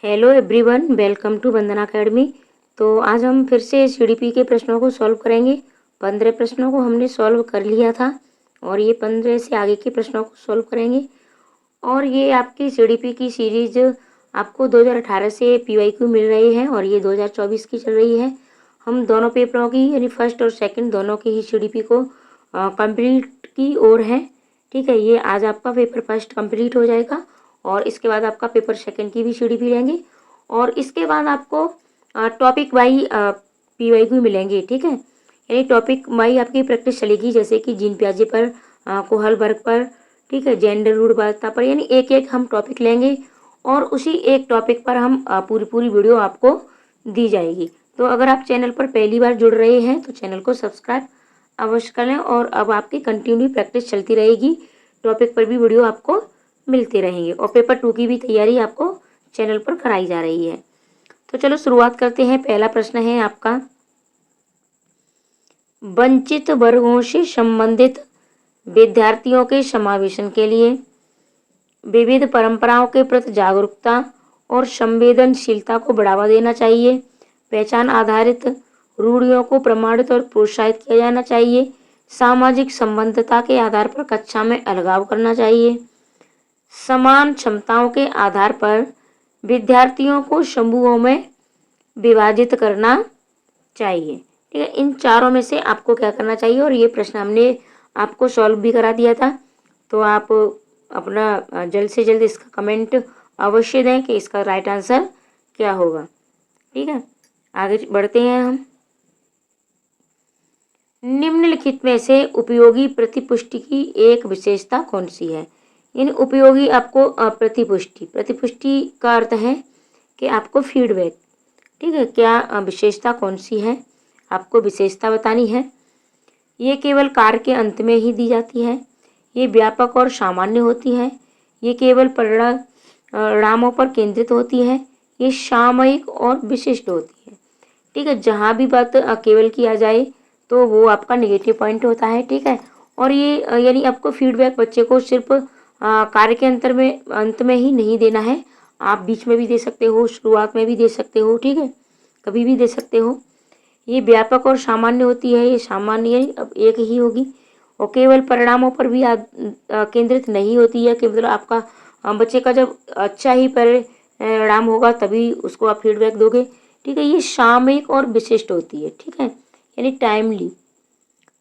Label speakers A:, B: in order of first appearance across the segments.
A: Hello everyone, welcome to Vandana academy. तो आज हम फिर से सीडीपी के प्रश्नों को सॉल्व करेंगे। 15 प्रश्नों को हमने सॉल्व कर लिया था और ये 15 से आगे के प्रश्नों को सॉल्व करेंगे। और ये आपकी सीडीपी की सीरीज आपको 2018 से पीवाईक्यू मिल रही है और ये 2024 की चल रही है। हम दोनों पेपरों की यानी फर्स्ट और सेकंड दोनों की ही सीडीपी को कंप्लीट की ओर है। ठीक है, ये आज आपका पेपर फर्स्ट कंप्लीट हो जाएगा और इसके बाद आपका पेपर सेकंड की भी सीडीपी रहेंगे और इसके बाद आपको टॉपिक वाई पीवाईक्यू मिलेंगे। ठीक है, यानी टॉपिक वाई आपकी प्रैक्टिस चलेगी, जैसे कि जीन पियाजे पर, कोहल वर्ग पर, ठीक है, जेंडर रूढ़िवादिता पर, यानी एक एक हम टॉपिक लेंगे और उसी एक टॉपिक पर हम पूरी पूरी वीडियो आपको दी जाएगी। तो अगर आप चैनल पर पहली बार जुड़ रहे हैं तो चैनल को सब्सक्राइब अवश्य कर लें और अब आपकी कंटिन्यू प्रैक्टिस चलती रहेगी। टॉपिक पर भी वीडियो आपको मिलते रहेंगे और पेपर 2 की भी तैयारी आपको चैनल पर कराई जा रही है। तो चलो शुरुआत करते हैं। पहला प्रश्न है आपका, वंचित वर्गों से संबंधित विद्यार्थियों के समावेशन के लिए विविध परंपराओं के प्रति जागरूकता और संवेदनशीलता को बढ़ावा देना चाहिए। पहचान आधारित रूढ़ियों को प्रमाणित और प्रोत्साहित किया जाना चाहिए। सामाजिक संबद्धता के आधार पर कक्षा में अलगाव करना चाहिए। समान क्षमताओं के आधार पर विद्यार्थियों को समूहों में विभाजित करना चाहिए। ठीक है, इन चारों में से आपको क्या करना चाहिए, और ये प्रश्न हमने आपको सॉल्व भी करा दिया था। तो आप अपना जल्द से जल्द इसका कमेंट अवश्य दें कि इसका राइट आंसर क्या होगा। ठीक है, आगे बढ़ते हैं हम। निम्नलिखित में से उपयोगी प्रतिपुष्टि की एक विशेषता कौन सी है। यानी उपयोगी आपको प्रतिपुष्टि का अर्थ है कि आपको फीडबैक। ठीक है, क्या विशेषता कौन सी है, आपको विशेषता बतानी है। ये केवल कार्य के अंत में ही दी जाती है, ये व्यापक और सामान्य होती है, ये केवल परिणामों पर केंद्रित होती है, ये सामयिक और विशिष्ट होती है। ठीक है, जहाँ भी बात केवल किया जाए तो वो आपका नेगेटिव पॉइंट होता है। ठीक है, और ये यानी आपको फीडबैक बच्चे को सिर्फ कार्य के अंत में ही नहीं देना है, आप बीच में भी दे सकते हो, शुरुआत में भी दे सकते हो। ठीक है, कभी भी दे सकते हो। ये व्यापक और सामान्य होती है, ये सामान्य अब एक ही होगी और केवल परिणामों पर भी केंद्रित नहीं होती है कि मतलब आपका बच्चे का जब अच्छा ही परिणाम होगा तभी उसको आप फीडबैक दोगे। ठीक है, ये सामयिक और विशिष्ट होती है। ठीक है, यानी टाइमली,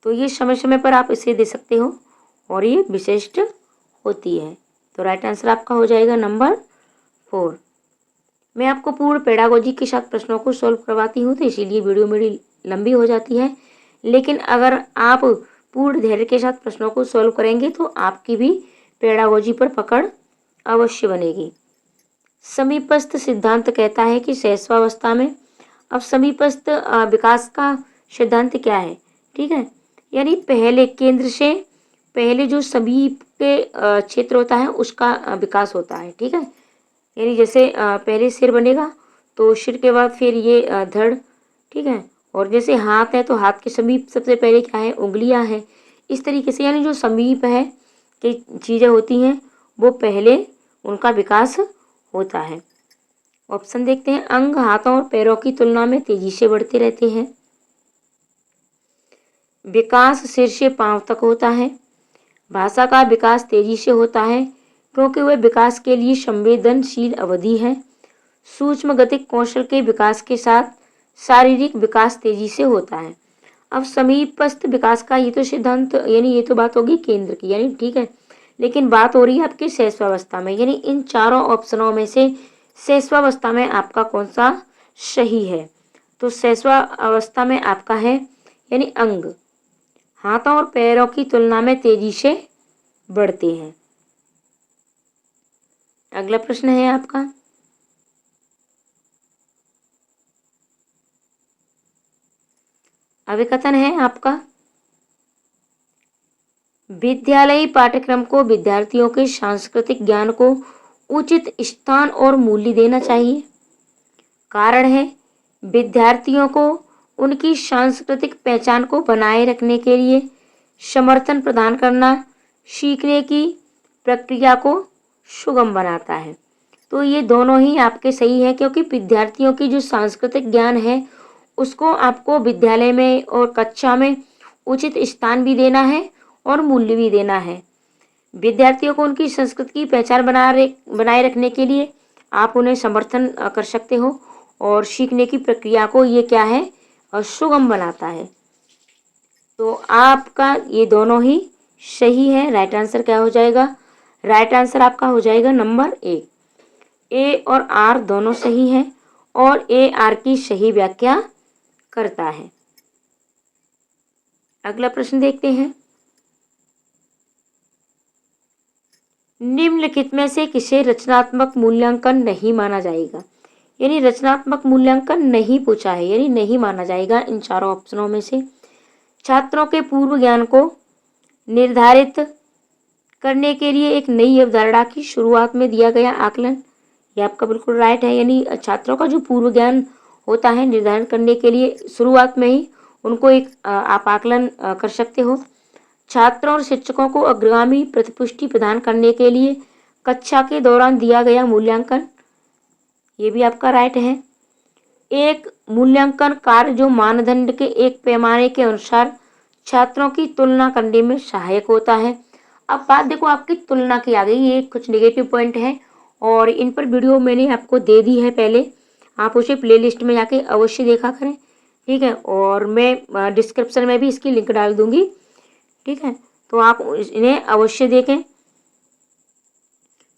A: तो ये समय समय पर आप इसे दे सकते हो और ये विशिष्ट होती है। तो राइट आंसर आपका हो जाएगा नंबर 4। मैं आपको पूर्ण पेडागोजी के साथ प्रश्नों को सॉल्व करवाती हूँ तो इसीलिए वीडियो मेरी लंबी हो जाती है, लेकिन अगर आप पूर्ण धैर्य के साथ प्रश्नों को सॉल्व करेंगे तो आपकी भी पेडागोजी पर पकड़ अवश्य बनेगी। समीपस्थ सिद्धांत कहता है कि शैशवावस्था में, अब समीपस्थ विकास का सिद्धांत क्या है। ठीक है, यानी पहले केंद्र से पहले जो समीप के क्षेत्र होता है उसका विकास होता है। ठीक है, यानी जैसे पहले सिर बनेगा तो सिर के बाद फिर ये धड़। ठीक है, और जैसे हाथ है तो हाथ के समीप सबसे पहले क्या है, उंगलियां हैं। इस तरीके से यानी जो समीप है कि चीज़ें होती हैं वो पहले उनका विकास होता है। ऑप्शन देखते हैं। अंग हाथों और पैरों की तुलना में तेजी से बढ़ते रहते हैं। विकास सिर से पांव तक होता है। भाषा का विकास तेजी से होता है क्योंकि वह विकास के लिए संवेदनशील अवधि है। सूक्ष्म गतिक कौशल के विकास के साथ शारीरिक विकास तेजी से होता है। अब समीपस्थ विकास का ये तो सिद्धांत, यानी ये तो बात होगी केंद्र की, यानी ठीक है, लेकिन बात हो रही है आपकी शैशवावस्था में, यानी इन चारों ऑप्शनों में से शैशवावस्था में आपका कौन सा सही है। तो शैशवावस्था में आपका है यानी अंग हाथों और पैरों की तुलना में तेजी से बढ़ते हैं। अगला प्रश्न है आपका, अभिकथन है आपका, विद्यालयी पाठ्यक्रम को विद्यार्थियों के सांस्कृतिक ज्ञान को उचित स्थान और मूल्य देना चाहिए। कारण है, विद्यार्थियों को उनकी सांस्कृतिक पहचान को बनाए रखने के लिए समर्थन प्रदान करना सीखने की प्रक्रिया को सुगम बनाता है। तो ये दोनों ही आपके सही हैं, क्योंकि विद्यार्थियों की जो सांस्कृतिक ज्ञान है उसको आपको विद्यालय में और कक्षा में उचित स्थान भी देना है और मूल्य भी देना है। विद्यार्थियों को उनकी संस्कृति की पहचान बनाए रखने के लिए आप उन्हें समर्थन कर सकते हो, और सीखने की प्रक्रिया को ये क्या है, सुगम बनाता है। तो आपका ये दोनों ही सही है। राइट आंसर क्या हो जाएगा? राइट आंसर आपका हो जाएगा नंबर ए और आर दोनों सही हैं, और ए आर की सही व्याख्या करता है। अगला प्रश्न देखते हैं। निम्नलिखित में से किसे रचनात्मक मूल्यांकन नहीं माना जाएगा? यानी रचनात्मक मूल्यांकन नहीं पूछा है, यानी नहीं माना जाएगा इन चारों ऑप्शनों में से। छात्रों के पूर्व ज्ञान को निर्धारित करने के लिए एक नई अवधारणा की शुरुआत में दिया गया आकलन, ये आपका बिल्कुल राइट है। यानी छात्रों का जो पूर्व ज्ञान होता है निर्धारण करने के लिए शुरुआत में ही उनको एक आप आकलन कर सकते हो। छात्रों और शिक्षकों को अग्रगामी प्रतिपुष्टि प्रदान करने के लिए कक्षा के दौरान दिया गया मूल्यांकन, ये भी आपका राइट है। एक मूल्यांकन कार्य जो मानदंड के एक पैमाने के अनुसार छात्रों की तुलना करने में सहायक होता है। अब बात देखो आपकी तुलना की आ गई, ये कुछ नेगेटिव पॉइंट है और इन पर वीडियो मैंने आपको दे दी है पहले, आप उसे प्लेलिस्ट में जाके अवश्य देखा करें, ठीक है। और मैं डिस्क्रिप्शन में भी इसकी लिंक डाल दूंगी, ठीक है। तो आप इन्हें अवश्य देखें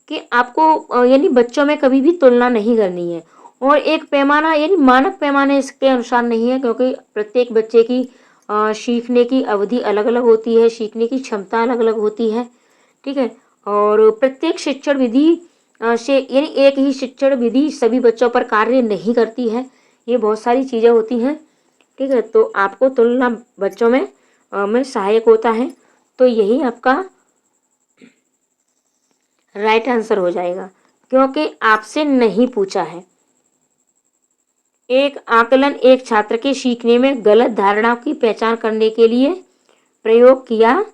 A: कि आपको यानी बच्चों में कभी भी तुलना नहीं करनी है, और एक पैमाना यानी मानक पैमाने इसके अनुसार नहीं है, क्योंकि प्रत्येक बच्चे की सीखने की अवधि अलग अलग होती है, सीखने की क्षमता अलग अलग होती है, ठीक है। और प्रत्येक शिक्षण विधि से यानी एक ही शिक्षण विधि सभी बच्चों पर कार्य नहीं करती है, ये बहुत सारी चीज़ें होती हैं, ठीक है। तो आपको तुलना बच्चों में सहायक होता है, तो यही आपका राइट आंसर हो जाएगा, क्योंकि आपसे नहीं पूछा है। एक आकलन एक छात्र के सीखने में गलत धारणाओं की पहचान करने के लिए प्रयोग किया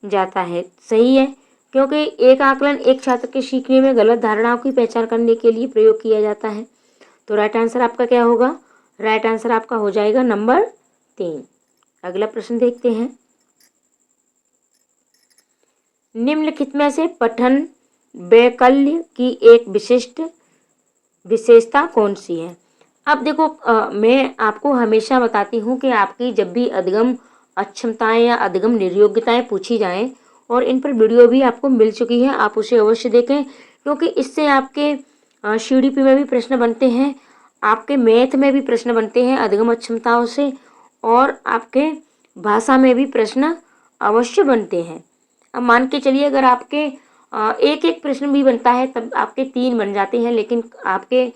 A: जाता है, सही है। क्योंकि एक आकलन एक छात्र के सीखने में गलत धारणाओं की पहचान करने के लिए प्रयोग किया जाता है। तो राइट आंसर आपका क्या होगा? राइट आंसर आपका हो जाएगा नंबर 3। अगला प्रश्न देखते हैं। निम्नलिखित में से पठन वैकल्य की एक विशिष्ट विशेषता कौन सी है? अब देखो मैं आपको हमेशा बताती हूँ कि आपकी जब भी अधिगम अक्षमताएं या अधिगम निर्योग्यताएं पूछी जाएं, और इन पर वीडियो भी आपको मिल चुकी है, आप उसे अवश्य देखें, क्योंकि इससे आपके CDP में भी प्रश्न बनते हैं, आपके मैथ में भी प्रश्न बनते हैं अधिगम अक्षमताओं से, और आपके भाषा में भी प्रश्न अवश्य बनते हैं। अब मान के चलिए अगर आपके एक एक प्रश्न भी बनता है तब आपके 3 बन जाते हैं, लेकिन आपके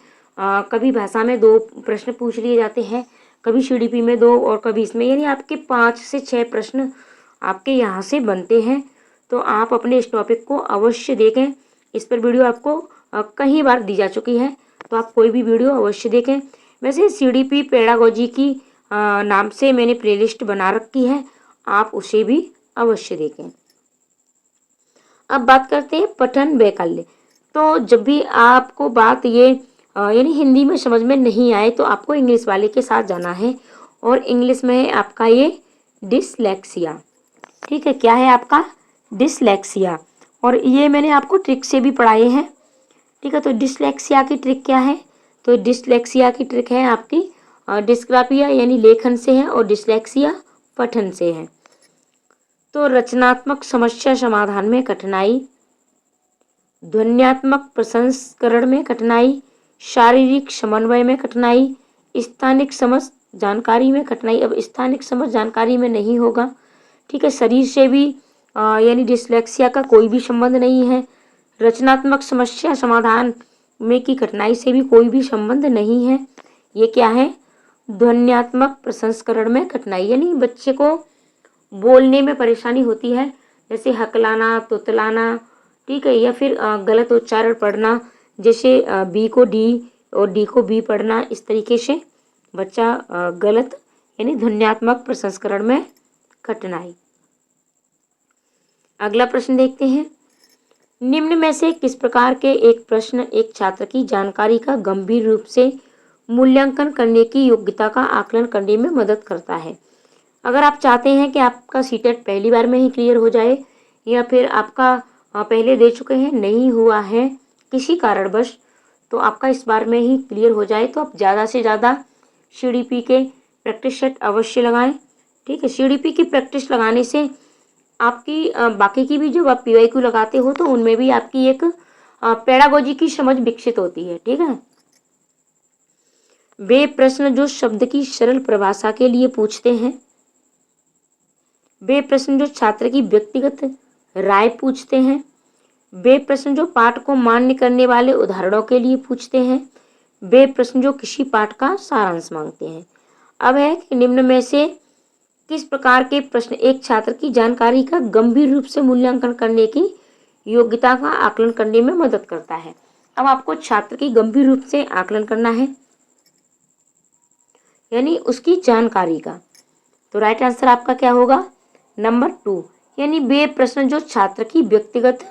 A: कभी भाषा में 2 प्रश्न पूछ लिए जाते हैं, कभी CDP में 2 और कभी इसमें, यानी आपके 5 से 6 प्रश्न आपके यहाँ से बनते हैं। तो आप अपने इस टॉपिक को अवश्य देखें, इस पर वीडियो आपको कई बार दी जा चुकी है, तो आप कोई भी वीडियो अवश्य देखें। वैसे CDP पेडागोजी की नाम से मैंने प्लेलिस्ट बना रखी है, आप उसे भी अवश्य देखें। अब बात करते हैं पठन वैकल्य। तो जब भी आपको बात ये यानी हिंदी में समझ में नहीं आए तो आपको इंग्लिश वाले के साथ जाना है, और इंग्लिश में है आपका ये डिसलेक्सिया, ठीक है। क्या है आपका? डिसलेक्सिया, और ये मैंने आपको ट्रिक से भी पढ़ाए हैं, ठीक है। तो डिसलेक्सिया की ट्रिक क्या है? तो डिसलेक्सिया की ट्रिक है आपकी डिस्ग्राफिया यानी लेखन से है, और डिसलेक्सिया पठन से है। तो रचनात्मक समस्या समाधान में कठिनाई, ध्वन्यात्मक प्रसंस्करण में कठिनाई, शारीरिक समन्वय में कठिनाई, स्थानिक समझ जानकारी में कठिनाई। अब स्थानिक समझ जानकारी में नहीं होगा, ठीक है। शरीर से भी यानी डिसलेक्सिया का कोई भी संबंध नहीं है। रचनात्मक समस्या समाधान में की कठिनाई से भी कोई भी संबंध नहीं है। ये क्या है? ध्वन्यात्मक प्रसंस्करण में कठिनाई, यानी बच्चे को बोलने में परेशानी होती है, जैसे हकलाना, तुतलाना, ठीक है, या फिर गलत उच्चारण पढ़ना, जैसे बी को डी और डी को बी पढ़ना, इस तरीके से बच्चा गलत यानी ध्वन्यात्मक प्रसंस्करण में कठिनाई। अगला प्रश्न देखते हैं। निम्न में से किस प्रकार के एक प्रश्न एक छात्र की जानकारी का गंभीर रूप से मूल्यांकन करने की योग्यता का आकलन करने में मदद करता है? अगर आप चाहते हैं कि आपका सीटेट पहली बार में ही क्लियर हो जाए, या फिर आपका पहले दे चुके हैं नहीं हुआ है किसी कारणवश, तो आपका इस बार में ही क्लियर हो जाए, तो आप ज़्यादा से ज़्यादा CDP के प्रैक्टिस सेट अवश्य लगाएं। ठीक है, CDP की प्रैक्टिस लगाने से आपकी बाकी की भी जब आप PYQ लगाते हो तो उनमें भी आपकी एक पेडागोजी की समझ विकसित होती है। ठीक है, वे प्रश्न जो शब्द की सरल परिभाषा के लिए पूछते हैं, वे प्रश्न जो छात्र की व्यक्तिगत राय पूछते हैं, वे प्रश्न जो पाठ को मान्य करने वाले उदाहरणों के लिए पूछते हैं, वे प्रश्न जो किसी पाठ का सारांश मांगते हैं। अब है कि निम्न में से किस प्रकार के प्रश्न एक छात्र की जानकारी का गंभीर रूप से मूल्यांकन करने की योग्यता का आकलन करने में मदद करता है? अब आपको छात्र की गंभीर रूप से आकलन करना है, यानी उसकी जानकारी का। तो राइट आंसर आपका क्या होगा? नंबर 2, यानी वे प्रश्न जो छात्र की व्यक्तिगत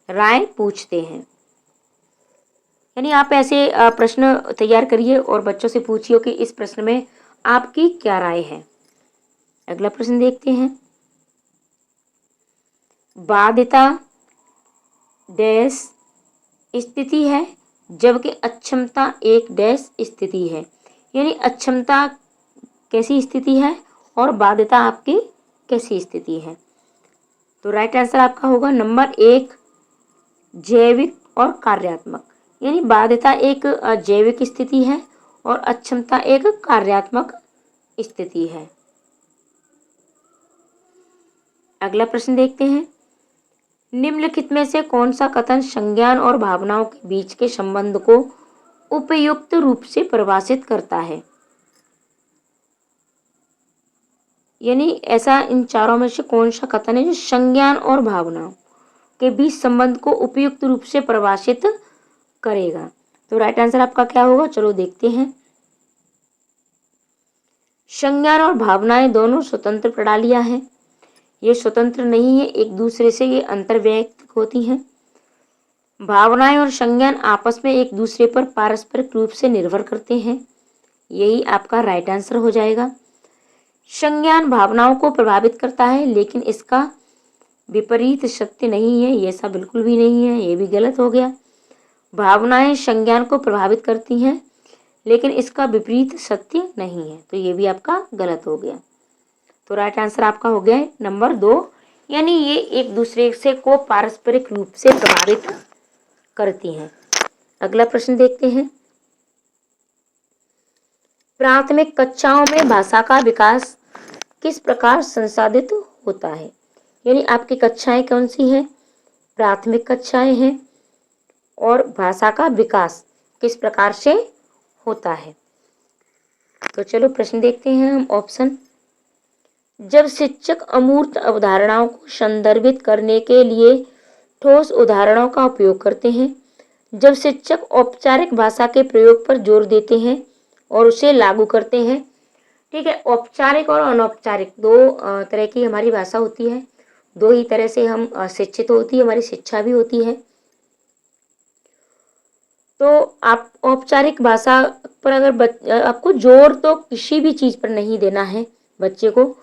A: राय पूछते हैं। यानी आप ऐसे प्रश्न तैयार करिए और बच्चों से पूछिए कि इस प्रश्न में आपकी क्या राय है। अगला प्रश्न देखते हैं। बाध्यता डैश स्थिति है जबकि अक्षमता एक डैश स्थिति है। यानी अक्षमता कैसी स्थिति है और बाध्यता आपकी कैसी स्थिति है? तो राइट आंसर आपका होगा नंबर 1, जैविक और कार्यात्मक। यानी बाध्यता एक जैविक स्थिति है और अक्षमता एक कार्यात्मक स्थिति है। अगला प्रश्न देखते हैं। निम्नलिखित में से कौन सा कथन संज्ञान और भावनाओं के बीच के संबंध को उपयुक्त रूप से परिभाषित करता है? यानी ऐसा इन चारों में से कौन सा कथन है जो संज्ञान और भावनाओं के बीच संबंध को उपयुक्त रूप से परिभाषित करेगा? तो राइट आंसर आपका क्या होगा? चलो देखते हैं। संज्ञान और भावनाएं दोनों स्वतंत्र प्रणालियां हैं। ये स्वतंत्र नहीं है एक दूसरे से, ये अंतर्वैयक्तिक होती हैं। भावनाएं और संज्ञान आपस में एक दूसरे पर पारस्परिक रूप से निर्भर करते हैं। यही आपका राइट आंसर हो जाएगा। संज्ञान भावनाओं को प्रभावित करता है, लेकिन इसका विपरीत सत्य नहीं है। ये ऐसा बिल्कुल भी नहीं है, ये भी गलत हो गया। भावनाएं संज्ञान को प्रभावित करती हैं, लेकिन इसका विपरीत सत्य नहीं है, तो ये भी आपका गलत हो गया। तो राइट आंसर आपका हो गया है नंबर 2, यानी ये एक दूसरे से को पारस्परिक रूप से प्रभावित करती हैं। अगला प्रश्न देखते हैं। प्राथमिक कक्षाओं में भाषा का विकास किस प्रकार संसाधित होता है? यानी आपकी कक्षाएं कौन सी हैं? प्राथमिक कक्षाएं हैं। और भाषा का विकास किस प्रकार से होता है? तो चलो प्रश्न देखते हैं हम। ऑप्शन, जब शिक्षक अमूर्त अवधारणाओं को संदर्भित करने के लिए ठोस उदाहरणों का उपयोग करते हैं, जब शिक्षक औपचारिक भाषा के प्रयोग पर जोर देते हैं और उसे लागू करते हैं। ठीक है, औपचारिक और अनौपचारिक दो तरह की हमारी भाषा होती है। दो ही तरह से हम शिक्षित होती है, हमारी शिक्षा भी होती है। तो आप औपचारिक भाषा पर अगर आपको जोर तो किसी भी चीज़ पर नहीं देना है बच्चे को,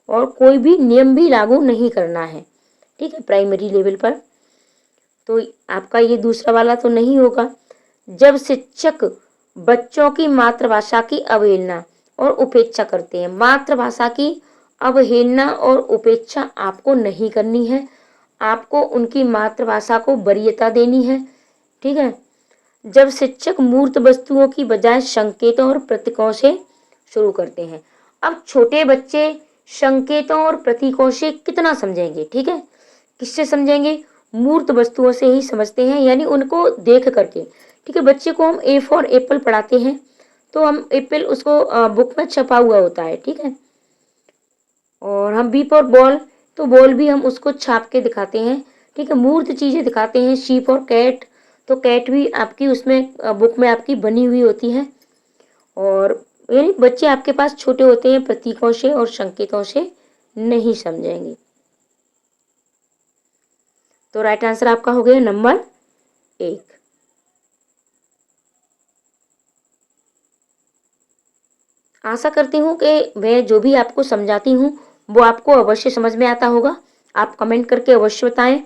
A: और कोई भी नियम भी लागू नहीं करना है। ठीक है, प्राइमरी लेवल पर। तो आपका ये दूसरा वाला तो नहीं होगा। जब शिक्षक बच्चों की मातृभाषा की अवहेलना और उपेक्षा करते हैं। मातृभाषा की अवहेलना और उपेक्षा आपको नहीं करनी है, आपको उनकी मातृभाषा को वरीयता देनी है। ठीक है, जब शिक्षक मूर्त वस्तुओं की बजाय संकेतों और प्रतीकों से शुरू करते हैं। अब छोटे बच्चे संकेतों और प्रतीकों से कितना समझेंगे? ठीक है, किससे समझेंगे? मूर्त वस्तुओं से ही समझते हैं, यानी उनको देख करके। ठीक है, बच्चे को हम ए फॉर एप्पल पढ़ाते हैं, तो हम एप्पल उसको बुक में छपा हुआ होता है। ठीक है, और हम बी फॉर बॉल, तो बॉल भी हम उसको छाप के दिखाते हैं। ठीक है, मूर्त चीज़ें दिखाते हैं। सी फॉर कैट, तो कैट भी आपकी उसमें बुक में आपकी बनी हुई होती है। और यानी बच्चे आपके पास छोटे होते हैं, प्रतीकों से और संकेतों से नहीं समझेंगे। तो राइट आंसर आपका हो गया नंबर 1। आशा करती हूँ कि मैं जो भी आपको समझाती हूँ वो आपको अवश्य समझ में आता होगा। आप कमेंट करके अवश्य बताएं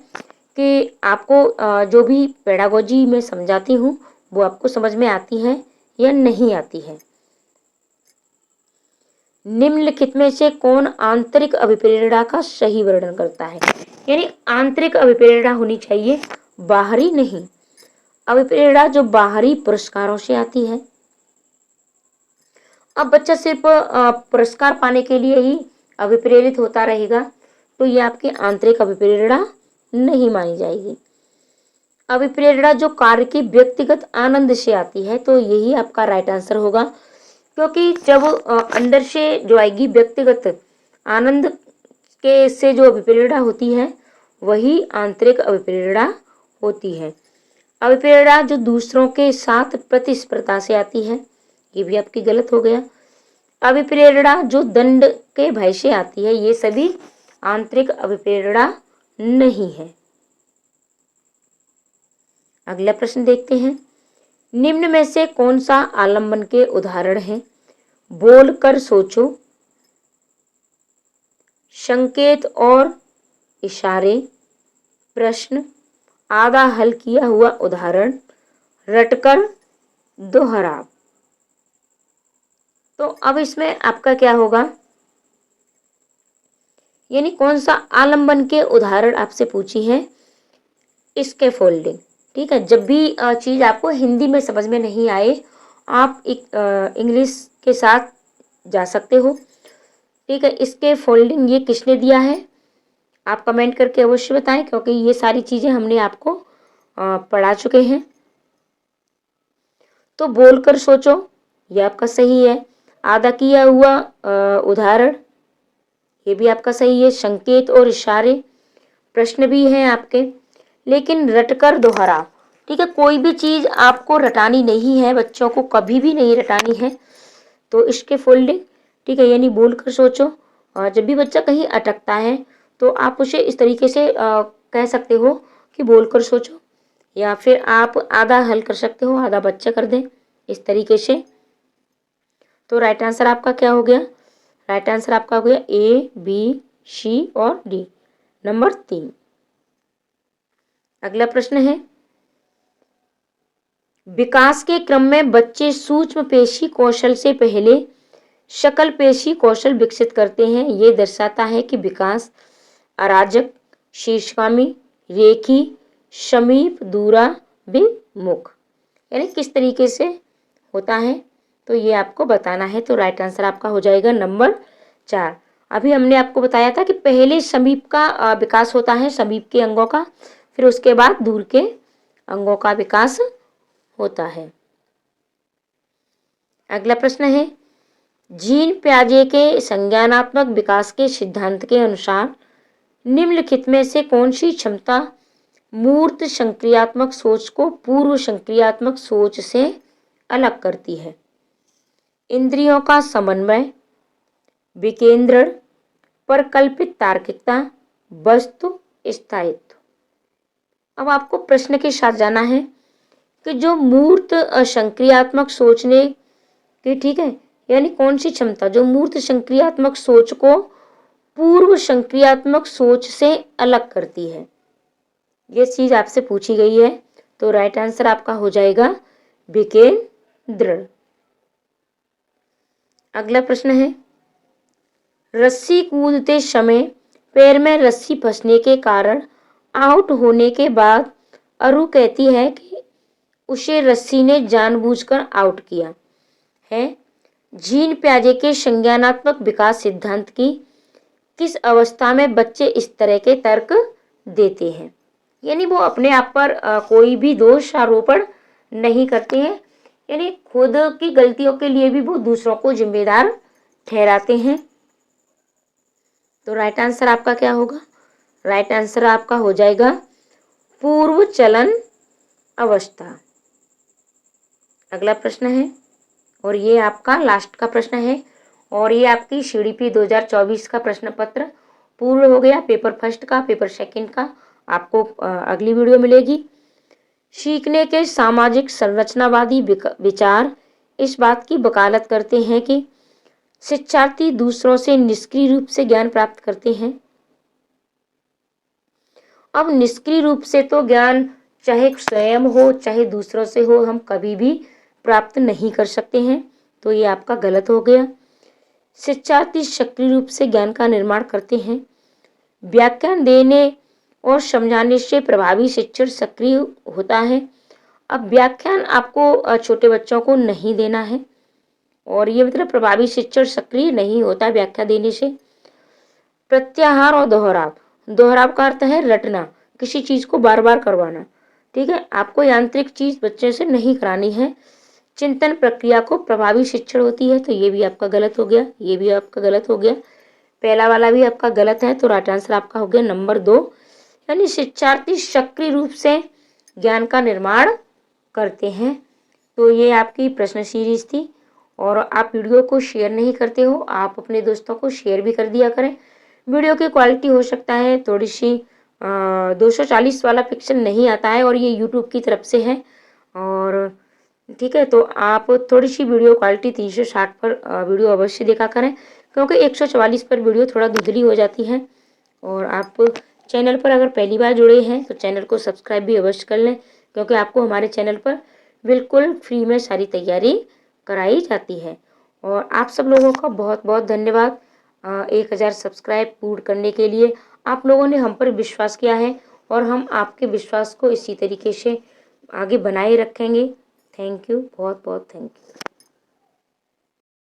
A: कि आपको जो भी पेडागोजी में समझाती हूँ वो आपको समझ में आती है या नहीं आती है। निम्नलिखित में से कौन आंतरिक अभिप्रेरणा का सही वर्णन करता है? यानी आंतरिक अभिप्रेरणा होनी चाहिए, बाहरी नहीं। अभिप्रेरणा जो बाहरी पुरस्कारों से आती है। अब बच्चा सिर्फ पुरस्कार पाने के लिए ही अभिप्रेरित होता रहेगा तो ये आपकी आंतरिक अभिप्रेरणा नहीं मानी जाएगी। अभिप्रेरणा जो कार्य की व्यक्तिगत आनंद से आती है तो यही आपका राइट आंसर होगा, क्योंकि जब अंदर से जो आएगी व्यक्तिगत आनंद के से जो अभिप्रेरणा होती है वही आंतरिक अभिप्रेरणा होती है। अभिप्रेरणा जो दूसरों के साथ प्रतिस्पर्धा से आती है, ये भी आपकी गलत हो गया। अभिप्रेरणा जो दंड के भय से आती है, ये सभी आंतरिक अभिप्रेरणा नहीं है। अगला प्रश्न देखते हैं। निम्न में से कौन सा आलंबन के उदाहरण हैं? बोलकर सोचो, संकेत और इशारे, प्रश्न, आधा हल किया हुआ उदाहरण, रटकर दोहराव। तो अब इसमें आपका क्या होगा, यानी कौन सा आलंबन के उदाहरण आपसे पूछी है? इसके फोल्डिंग। ठीक है, जब भी चीज आपको हिंदी में समझ में नहीं आए आप इंग्लिश के साथ जा सकते हो। ठीक है, इसके फोल्डिंग ये किसने दिया है आप कमेंट करके अवश्य बताएं, क्योंकि ये सारी चीजें हमने आपको पढ़ा चुके हैं। तो बोलकर सोचो ये आपका सही है। आधा किया हुआ उदाहरण ये भी आपका सही है। संकेत और इशारे, प्रश्न भी हैं आपके। लेकिन रटकर दोहराव, ठीक है, कोई भी चीज आपको रटानी नहीं है, बच्चों को कभी भी नहीं रटानी है तो इसके फोल्डिंग। ठीक है, यानी बोलकर सोचो। और जब भी बच्चा कहीं अटकता है तो आप उसे इस तरीके से कह सकते हो कि बोलकर सोचो, या फिर आप आधा हल कर सकते हो, आधा बच्चा कर दें इस तरीके से। तो राइट आंसर आपका क्या हो गया? राइट आंसर आपका हो गया ए, बी, सी और डी, नंबर 3। अगला प्रश्न है, विकास के क्रम में बच्चे सूक्ष्म पेशी कौशल से पहले शकल पेशी कौशल विकसित करते हैं। ये दर्शाता है कि विकास अराजक, शीर्षगामी, रेखी, समीप, दूरा, विमुख, यानी किस तरीके से होता है तो ये आपको बताना है। तो राइट आंसर आपका हो जाएगा नंबर 4। अभी हमने आपको बताया था कि पहले समीप का विकास होता है, समीप के अंगों का, फिर उसके बाद दूर के अंगों का विकास होता है। अगला प्रश्न है, जीन पियाजे के संज्ञानात्मक विकास के सिद्धांत के अनुसार निम्नलिखित में से कौन सी क्षमता मूर्त संक्रियात्मक सोच को पूर्व संक्रियात्मक सोच से अलग करती है? इंद्रियों का समन्वय, विकेंद्रण, परिकल्पित तार्किकता, वस्तु स्थायित्व। अब आपको प्रश्न के साथ जाना है कि जो मूर्त संक्रियात्मक सोचने की, ठीक है, यानी कौन सी क्षमता जो मूर्त संक्रियात्मक सोच को पूर्व संक्रियात्मक सोच से अलग करती है, ये चीज आपसे पूछी गई है। तो राइट आंसर आपका हो जाएगा विकेंद्रण। अगला प्रश्न है, रस्सी कूदते समय पैर में रस्सी फंसने के कारण आउट होने के बाद अरु कहती है कि उसे रस्सी ने जानबूझकर आउट किया है। जीन पियाजे के संज्ञानात्मक विकास सिद्धांत की किस अवस्था में बच्चे इस तरह के तर्क देते हैं? यानी वो अपने आप पर कोई भी दोष आरोपण नहीं करते हैं, यानी खुद की गलतियों के लिए भी वो दूसरों को जिम्मेदार ठहराते हैं। तो राइट आंसर आपका क्या होगा? राइट आंसर आपका हो जाएगा पूर्व चलन अवस्था। अगला प्रश्न है और ये आपका लास्ट का प्रश्न है, और ये आपकी CDP 2024 का प्रश्न पत्र पूर्ण हो गया, पेपर फर्स्ट का, पेपर सेकंड का आपको अगली वीडियो मिलेगी। सीखने के सामाजिक संरचनावादी विचार इस बात की वकालत करते हैं कि शिक्षार्थी दूसरों से निष्क्रिय रूप से ज्ञान प्राप्त करते हैं। अब निष्क्रिय रूप से तो ज्ञान चाहे स्वयं हो चाहे दूसरों से हो, हम कभी भी प्राप्त नहीं कर सकते हैं, तो ये आपका गलत हो गया। शिक्षार्थी सक्रिय रूप से ज्ञान का निर्माण करते हैं। व्याख्यान देने और समझाने से प्रभावी शिक्षण सक्रिय होता है। अब व्याख्यान आपको छोटे बच्चों को नहीं देना है, और ये मतलब प्रभावी शिक्षण सक्रिय नहीं होता व्याख्या देने से। प्रत्याहार और दोहराव, दोहराव का अर्थ है रटना, किसी चीज को बार बार करवाना। ठीक है, आपको यांत्रिक चीज बच्चे से नहीं करानी है। चिंतन प्रक्रिया को प्रभावी शिक्षण होती है, तो ये भी आपका गलत हो गया, ये भी आपका गलत हो गया। पहला वाला भी आपका गलत है, तो राइट आंसर आपका हो गया नंबर 2, यानी शिक्षार्थी सक्रिय रूप से ज्ञान का निर्माण करते हैं। तो ये आपकी प्रश्न सीरीज थी, और आप वीडियो को शेयर नहीं करते हो, आप अपने दोस्तों को शेयर भी कर दिया करें। वीडियो की क्वालिटी हो सकता है थोड़ी सी 240 वाला पिक्सल नहीं आता है, और ये यूट्यूब की तरफ से है, और ठीक है, तो आप थोड़ी सी वीडियो क्वालिटी 360 पर वीडियो अवश्य देखा करें, क्योंकि 144 पर वीडियो थोड़ा धुंधली हो जाती है। और आप चैनल पर अगर पहली बार जुड़े हैं तो चैनल को सब्सक्राइब भी अवश्य कर लें, क्योंकि आपको हमारे चैनल पर बिल्कुल फ्री में सारी तैयारी कराई जाती है। और आप सब लोगों का बहुत बहुत धन्यवाद 1000 सब्सक्राइब पूर्ण करने के लिए। आप लोगों ने हम पर विश्वास किया है, और हम आपके विश्वास को इसी तरीके से आगे बनाए रखेंगे। थैंक यू, बहुत बहुत थैंक यू।